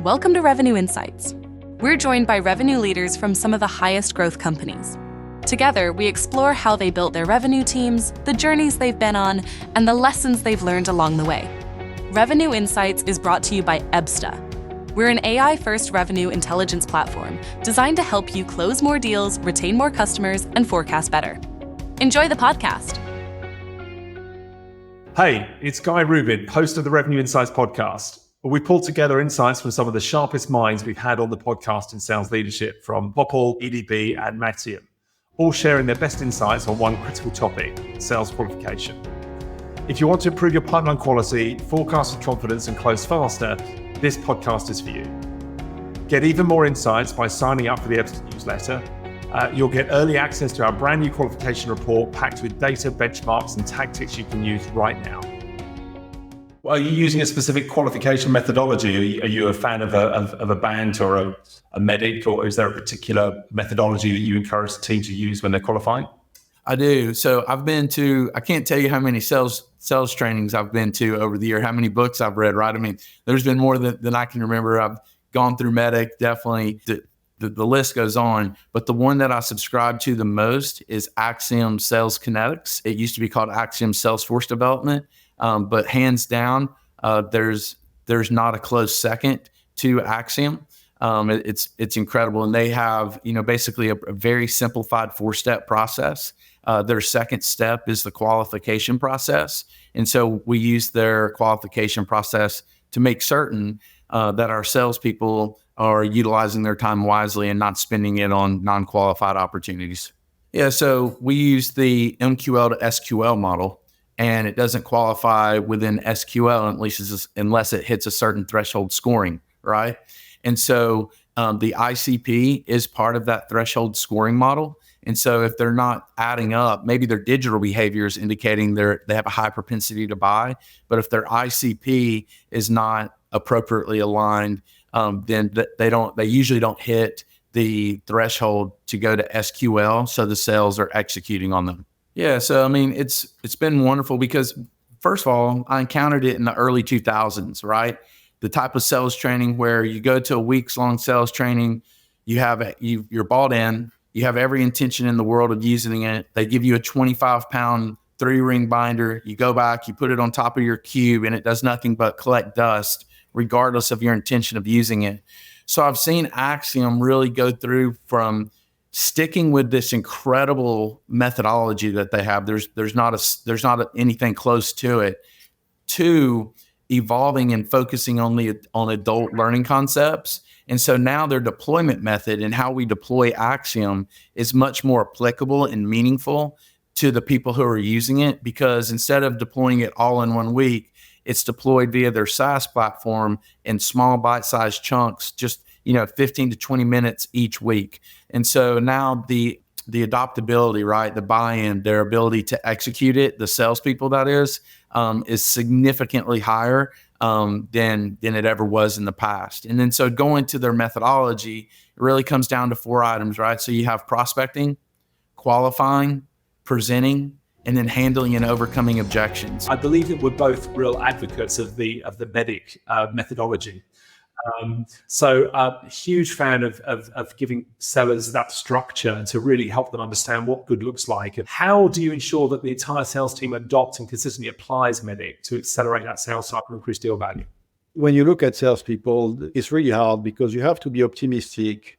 Welcome to Revenue Insights. We're joined by revenue leaders from some of the highest growth companies. Together, we explore how they built their revenue teams, the journeys they've been on, and the lessons they've learned along the way. Revenue Insights is brought to you by EBSTA. We're an AI-first revenue intelligence platform designed to help you close more deals, retain more customers, and forecast better. Enjoy the podcast. Hey, it's Guy Rubin, host of the Revenue Insights podcast. We pulled together insights from some of the sharpest minds we've had on the podcast in sales leadership, from Popple, EDB, and Acxiom, all sharing their best insights on one critical topic, sales qualification. If you want to improve your pipeline quality, forecast with confidence, and close faster, this podcast is for you. Get even more insights by signing up for the EBSTA newsletter. You'll get early access to our brand new qualification report packed with data, benchmarks, and tactics you can use right now. Are you using a specific qualification methodology? Are you a fan of a BANT or a MEDDIC, or is there a particular methodology that you encourage the team to use when they're qualifying? I do. So I can't tell you how many sales trainings I've been to over the year, how many books I've read, right? I mean, there's been more than I can remember. I've gone through MEDDIC, definitely. The list goes on, but the one that I subscribe to the most is Acxiom Sales Kinetics. It used to be called Acxiom Salesforce Development, but hands down, there's not a close second to Acxiom. It's incredible, and they have basically a very simplified 4-step process. Their second step is the qualification process, and so we use their qualification process to make certain that our salespeople are utilizing their time wisely and not spending it on non-qualified opportunities. Yeah, so we use the MQL to SQL model, and it doesn't qualify within SQL unless it hits a certain threshold scoring, right? And so the ICP is part of that threshold scoring model. And so if they're not adding up, maybe their digital behavior is indicating they have a high propensity to buy, but if their ICP is not appropriately aligned, then they usually don't hit the threshold to go to SQL, so the sales are executing on them. Yeah, so I mean, it's been wonderful because, first of all, I encountered it in the early 2000s, right? The type of sales training where you go to a weeks-long sales training, you're bought in, you have every intention in the world of using it. They give you a 25-pound 3-ring binder. You go back, you put it on top of your cube, and it does nothing but collect dust, regardless of your intention of using it. So I've seen Acxiom really go through from sticking with this incredible methodology that they have. There's not anything close to it, to evolving and focusing only on adult learning concepts. And so now their deployment method and how we deploy Acxiom is much more applicable and meaningful to the people who are using it, because instead of deploying it all in 1 week, it's deployed via their SaaS platform in small bite-sized chunks, just 15 to 20 minutes each week. And so now the adoptability, right, the buy-in, their ability to execute it, the salespeople that is significantly higher than it ever was in the past. And then so going to their methodology, it really comes down to 4 items, right? So you have prospecting, qualifying, presenting, and then handling and overcoming objections. I believe that we're both real advocates of the MEDDIC methodology. So huge fan of giving sellers that structure to really help them understand what good looks like. And how do you ensure that the entire sales team adopts and consistently applies MEDDIC to accelerate that sales cycle and increase deal value? When you look at salespeople, it's really hard because you have to be optimistic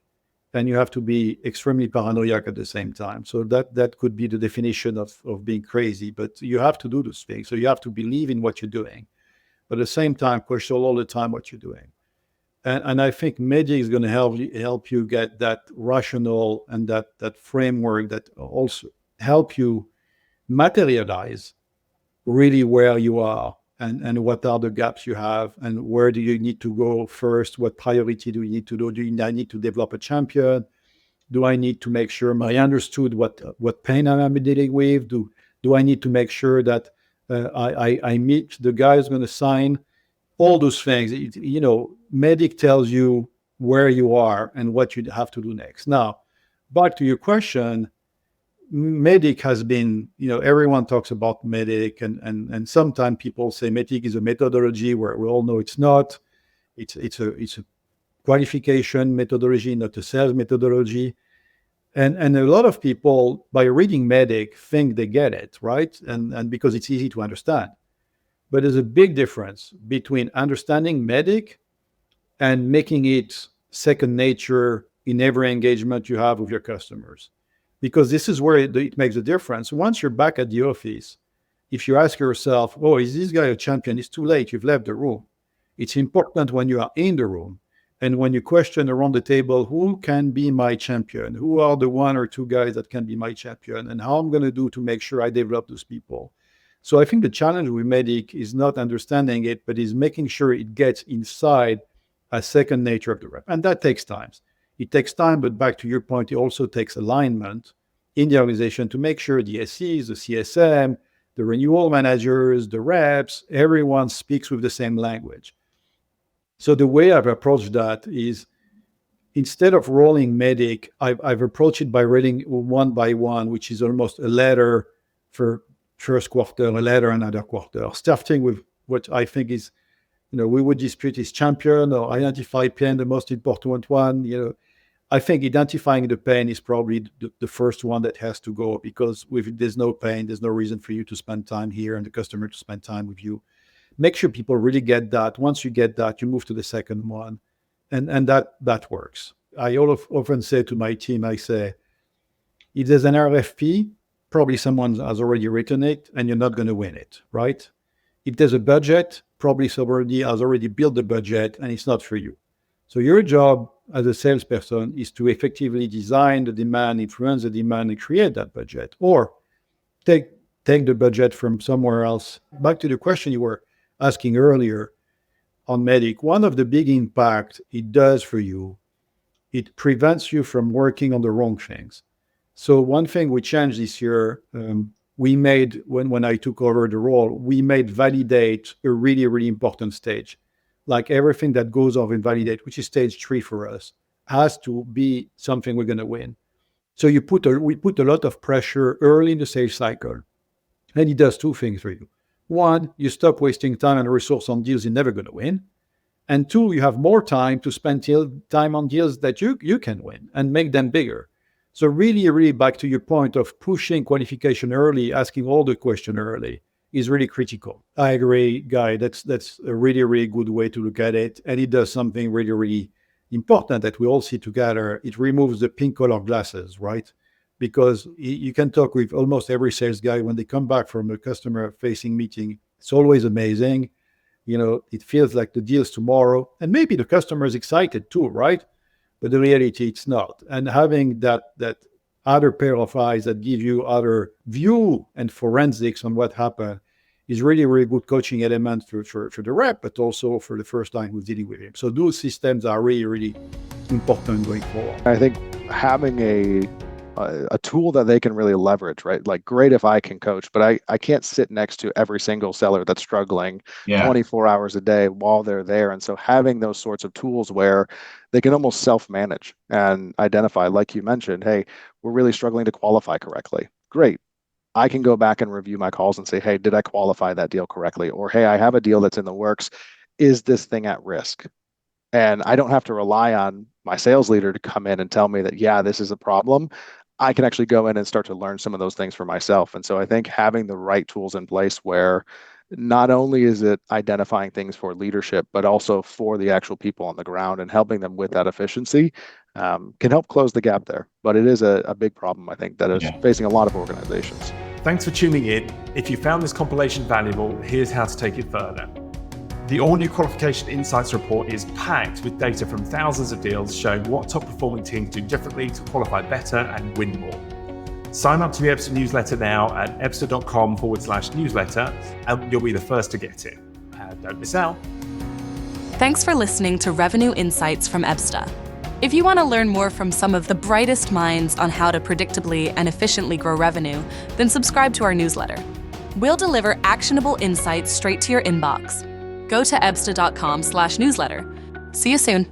and you have to be extremely paranoid at the same time. So that could be the definition of being crazy, but you have to do those things. So you have to believe in what you're doing, but at the same time, question all the time what you're doing. And I think MEDDIC is going to help you get that rational and that framework that also help you materialize really where you are and what are the gaps you have and where do you need to go first, what priority do you need to do? I need to develop a champion? Do I need to make sure I understood what pain I'm dealing with? Do I need to make sure that I meet the guy who's going to sign? All those things, MEDDIC tells you where you are and what you have to do next. Now, back to your question, MEDDIC has been, everyone talks about MEDDIC, and sometimes people say MEDDIC is a methodology where we all know it's not. It's a qualification methodology, not a sales methodology. And a lot of people, by reading MEDDIC, think they get it, right? And because it's easy to understand. But there's a big difference between understanding MEDDIC and making it second nature in every engagement you have with your customers. Because this is where it makes a difference. Once you're back at the office, if you ask yourself, oh, is this guy a champion? It's too late. You've left the room. It's important when you are in the room and when you question around the table, who can be my champion? Who are the one or two guys that can be my champion? And how I'm going to do to make sure I develop those people. So I think the challenge with MEDDIC is not understanding it, but is making sure it gets inside a second nature of the rep. And that takes time. It takes time, but back to your point, it also takes alignment in the organization to make sure the SEs, the CSM, the renewal managers, the reps, everyone speaks with the same language. So the way I've approached that is, instead of rolling MEDDIC, I've approached it by reading one by one, which is almost a letter for first quarter, a letter another quarter, starting with what I think is, we would dispute is champion or identify pain, the most important one. I think identifying the pain is probably the first one that has to go, because if there's no pain, there's no reason for you to spend time here and the customer to spend time with you. Make sure people really get that. Once you get that, you move to the second one. And that works. I often say to my team, I say, if there's an RFP, probably someone has already written it and you're not going to win it, right? If there's a budget, probably somebody has already built the budget and it's not for you. So your job as a salesperson is to effectively design the demand, influence the demand, and create that budget, or take the budget from somewhere else. Back to the question you were asking earlier on MEDDIC, one of the big impacts it does for you, it prevents you from working on the wrong things. So one thing we changed this year, we made, when I took over the role, we made validate a really, really important stage. Like everything that goes off in validate, which is stage 3 for us, has to be something we're going to win. So we put a lot of pressure early in the sales cycle. And it does two things for you. One, you stop wasting time and resource on deals you're never going to win. And two, you have more time to spend time on deals that you can win and make them bigger. So really, really back to your point of pushing qualification early, asking all the questions early is really critical. I agree, Guy. That's a really, really good way to look at it. And it does something really, really important that we all see together. It removes the pink color glasses, right? Because you can talk with almost every sales guy when they come back from a customer-facing meeting. It's always amazing. It feels like the deal's tomorrow. And maybe the customer is excited too, right? But the reality, it's not. And having that other pair of eyes that give you other view and forensics on what happened is really, really good coaching element for the rep, but also for the first time who's dealing with him. So those systems are really, really important going forward. I think having a tool that they can really leverage, right? Like, great if I can coach, but I can't sit next to every single seller that's struggling 24 hours a day while they're there. And so having those sorts of tools where they can almost self-manage and identify, like you mentioned, hey, we're really struggling to qualify correctly. Great. I can go back and review my calls and say, hey, did I qualify that deal correctly? Or, hey, I have a deal that's in the works. Is this thing at risk? And I don't have to rely on my sales leader to come in and tell me that, yeah, this is a problem. I can actually go in and start to learn some of those things for myself. And so I think having the right tools in place where not only is it identifying things for leadership, but also for the actual people on the ground and helping them with that efficiency can help close the gap there. But it is a big problem, I think, that is facing a lot of organizations. Thanks for tuning in. If you found this compilation valuable, here's how to take it further. The all-new Qualification Insights report is packed with data from thousands of deals showing what top-performing teams do differently to qualify better and win more. Sign up to the Ebsta newsletter now at ebsta.com/newsletter, and you'll be the first to get it. Don't miss out. Thanks for listening to Revenue Insights from Ebsta. If you want to learn more from some of the brightest minds on how to predictably and efficiently grow revenue, then subscribe to our newsletter. We'll deliver actionable insights straight to your inbox. Go to ebsta.com/newsletter. See you soon.